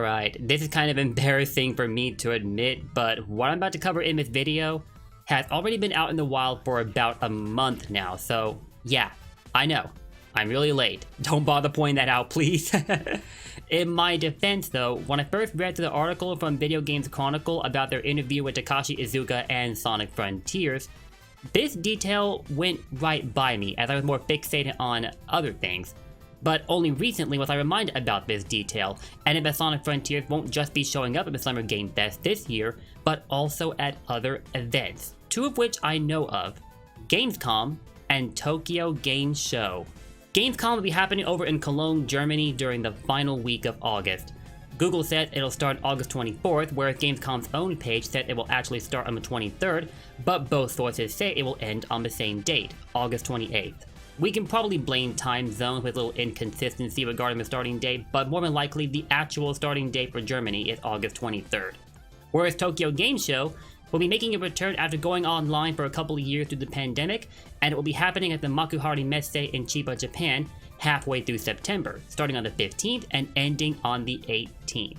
Alright, this is kind of embarrassing for me to admit, but what I'm about to cover in this video has already been out in the wild for about a month now, so yeah, I know. I'm really late. Don't bother pointing that out, please. In my defense though, when I first read through the article from Video Games Chronicle about their interview with Takashi Iizuka and Sonic Frontiers, this detail went right by me as I was more fixated on other things. But only recently was I reminded about this detail, and that Sonic Frontiers won't just be showing up at the Summer Game Fest this year, but also at other events, two of which I know of, Gamescom and Tokyo Game Show. Gamescom will be happening over in Cologne, Germany during the final week of August. Google said it'll start August 24th, whereas Gamescom's own page said it will actually start on the 23rd, but both sources say it will end on the same date, August 28th. We can probably blame time zones with a little inconsistency regarding the starting date, but more than likely the actual starting date for Germany is August 23rd. Whereas Tokyo Game Show will be making a return after going online for a couple of years through the pandemic, and it will be happening at the Makuhari Messe in Chiba, Japan, halfway through September, starting on the 15th and ending on the 18th.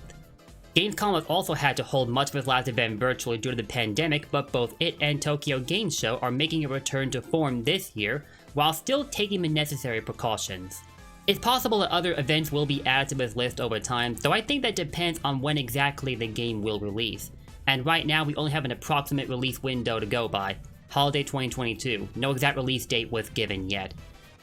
Gamescom has also had to hold much of its last event virtually due to the pandemic, but both it and Tokyo Game Show are making a return to form this year, while still taking the necessary precautions. It's possible that other events will be added to this list over time, though I think that depends on when exactly the game will release. And right now we only have an approximate release window to go by, holiday 2022, no exact release date was given yet.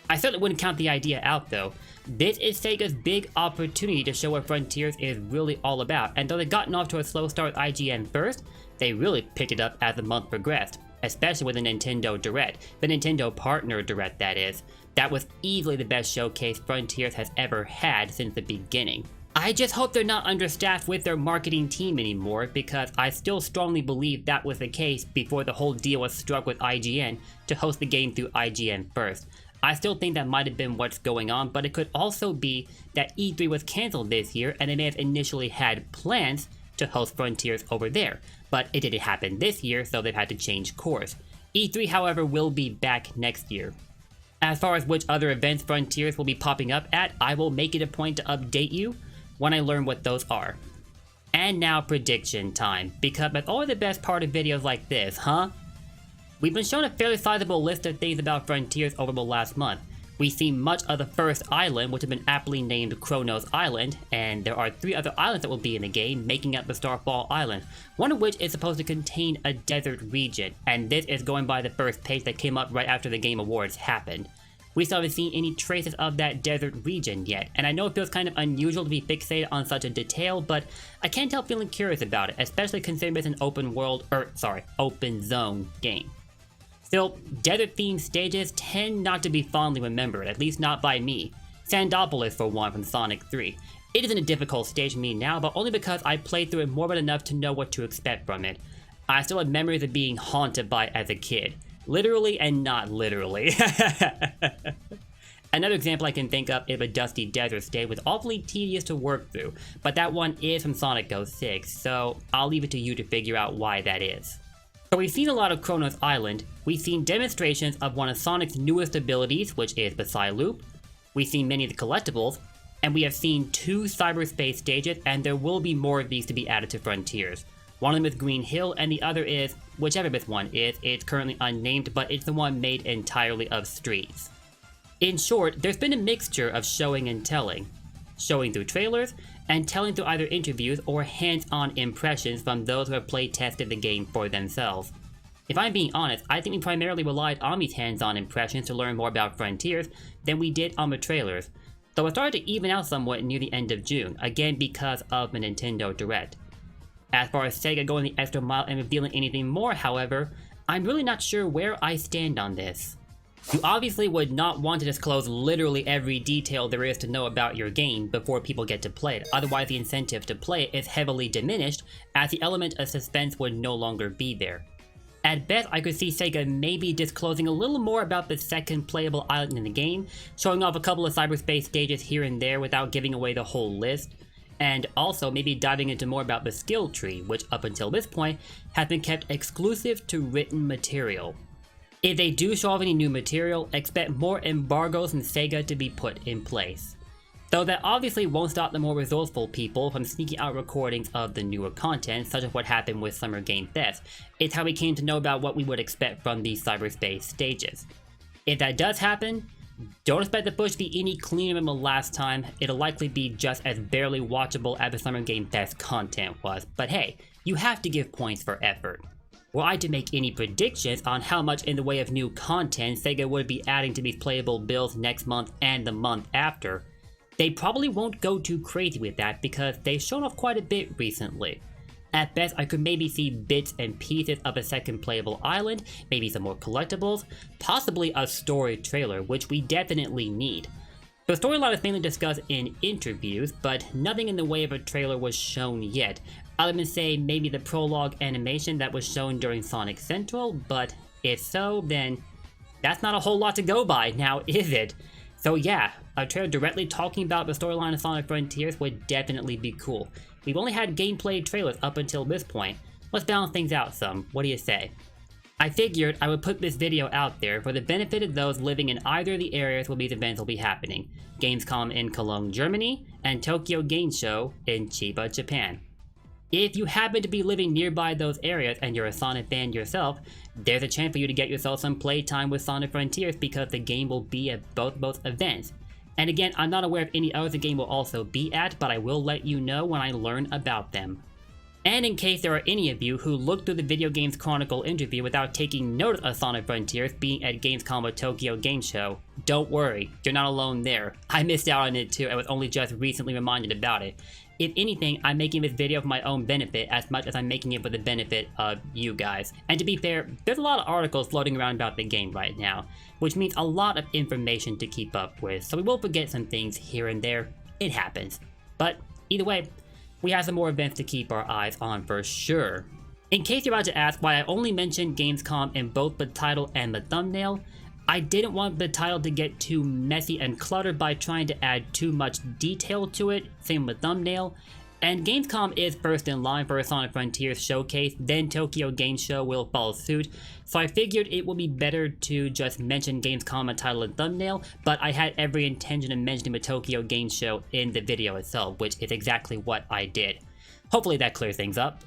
I certainly wouldn't count the idea out though. This is Sega's big opportunity to show what Frontiers is really all about, and though they'd gotten off to a slow start with IGN first, they really picked it up as the month progressed. Especially with the Nintendo Direct, the Nintendo Partner Direct that is. That was easily the best showcase Frontiers has ever had since the beginning. I just hope they're not understaffed with their marketing team anymore, because I still strongly believe that was the case before the whole deal was struck with IGN to host the game through IGN first. I still think that might have been what's going on, but it could also be that E3 was cancelled this year and they may have initially had plans to host Frontiers over there, but it didn't happen this year, so they've had to change course. E3, however, will be back next year. As far as which other events Frontiers will be popping up at, I will make it a point to update you when I learn what those are. And now prediction time, because that's always the best part of videos like this, huh? We've been shown a fairly sizable list of things about Frontiers over the last month. We've seen much of the first island, which has been aptly named Kronos Island, and there are 3 other islands that will be in the game, making up the Starfall Island, one of which is supposed to contain a desert region, and this is going by the first page that came up right after the Game Awards happened. We still haven't seen any traces of that desert region yet, and I know it feels kind of unusual to be fixated on such a detail, but I can't help feeling curious about it, especially considering it's an open zone game. Still, desert-themed stages tend not to be fondly remembered, at least not by me. Sandopolis for one from Sonic 3. It isn't a difficult stage for me now, but only because I played through it more than enough to know what to expect from it. I still have memories of being haunted by it as a kid. Literally and not literally. Another example I can think of is a Dusty Desert stage was awfully tedious to work through, but that one is from Sonic 06, so I'll leave it to you to figure out why that is. So we've seen a lot of Kronos Island, we've seen demonstrations of one of Sonic's newest abilities, which is the Psy-Loop, we've seen many of the collectibles, and we have seen 2 cyberspace stages, and there will be more of these to be added to Frontiers. One of them is Green Hill, and the other is, whichever this one is, it's currently unnamed, but it's the one made entirely of streets. In short, there's been a mixture of showing and telling. Showing through trailers, and telling through either interviews or hands-on impressions from those who have play-tested the game for themselves. If I'm being honest, I think we primarily relied on these hands-on impressions to learn more about Frontiers than we did on the trailers, though it started to even out somewhat near the end of June, again because of the Nintendo Direct. As far as Sega going the extra mile and revealing anything more, however, I'm really not sure where I stand on this. You obviously would not want to disclose literally every detail there is to know about your game before people get to play it, otherwise the incentive to play it is heavily diminished, as the element of suspense would no longer be there. At best, I could see Sega maybe disclosing a little more about the second playable island in the game, showing off a couple of cyberspace stages here and there without giving away the whole list, and also maybe diving into more about the skill tree, which up until this point has been kept exclusive to written material. If they do show off any new material, expect more embargoes from Sega to be put in place. Though that obviously won't stop the more resourceful people from sneaking out recordings of the newer content, such as what happened with Summer Game Fest. It's how we came to know about what we would expect from these cyberspace stages. If that does happen, don't expect the push to be any cleaner than the last time. It'll likely be just as barely watchable as the Summer Game Fest content was, but hey, you have to give points for effort. Were I to make any predictions on how much in the way of new content Sega would be adding to these playable builds next month and the month after, they probably won't go too crazy with that because they've shown off quite a bit recently. At best, I could maybe see bits and pieces of a second playable island, maybe some more collectibles, possibly a story trailer, which we definitely need. The storyline is mainly discussed in interviews, but nothing in the way of a trailer was shown yet, other than say maybe the prologue animation that was shown during Sonic Central, but if so, then that's not a whole lot to go by now, is it? So yeah, a trailer directly talking about the storyline of Sonic Frontiers would definitely be cool. We've only had gameplay trailers up until this point. Let's balance things out some, what do you say? I figured I would put this video out there for the benefit of those living in either of the areas where these events will be happening. Gamescom in Cologne, Germany, and Tokyo Game Show in Chiba, Japan. If you happen to be living nearby those areas and you're a Sonic fan yourself, there's a chance for you to get yourself some playtime with Sonic Frontiers because the game will be at both events. And again, I'm not aware of any others the game will also be at, but I will let you know when I learn about them. And in case there are any of you who looked through the Video Games Chronicle interview without taking notice of Sonic Frontiers being at Gamescom or Tokyo Game Show, don't worry, you're not alone there. I missed out on it too, I was only just recently reminded about it. If anything, I'm making this video for my own benefit as much as I'm making it for the benefit of you guys. And to be fair, there's a lot of articles floating around about the game right now, which means a lot of information to keep up with, so we will forget some things here and there. It happens. But either way, we have some more events to keep our eyes on for sure. In case you're about to ask why I only mentioned Gamescom in both the title and the thumbnail, I didn't want the title to get too messy and cluttered by trying to add too much detail to it, same with thumbnail. And Gamescom is first in line for a Sonic Frontiers showcase, then Tokyo Game Show will follow suit, so I figured it would be better to just mention Gamescom in title and thumbnail, but I had every intention of mentioning the Tokyo Game Show in the video itself, which is exactly what I did. Hopefully that clears things up.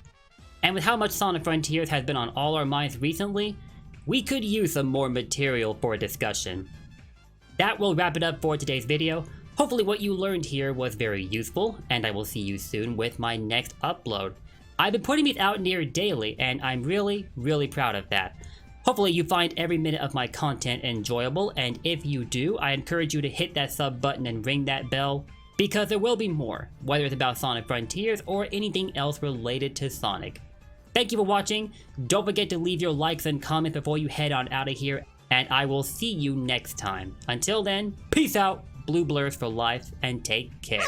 And with how much Sonic Frontiers has been on all our minds recently, we could use some more material for a discussion. That will wrap it up for today's video. Hopefully what you learned here was very useful, and I will see you soon with my next upload. I've been putting these out near daily, and I'm really proud of that. Hopefully you find every minute of my content enjoyable, and if you do, I encourage you to hit that sub button and ring that bell, because there will be more, whether it's about Sonic Frontiers or anything else related to Sonic. Thank you for watching, don't forget to leave your likes and comments before you head on out of here, and I will see you next time. Until then, peace out, blue blurs for life, and take care.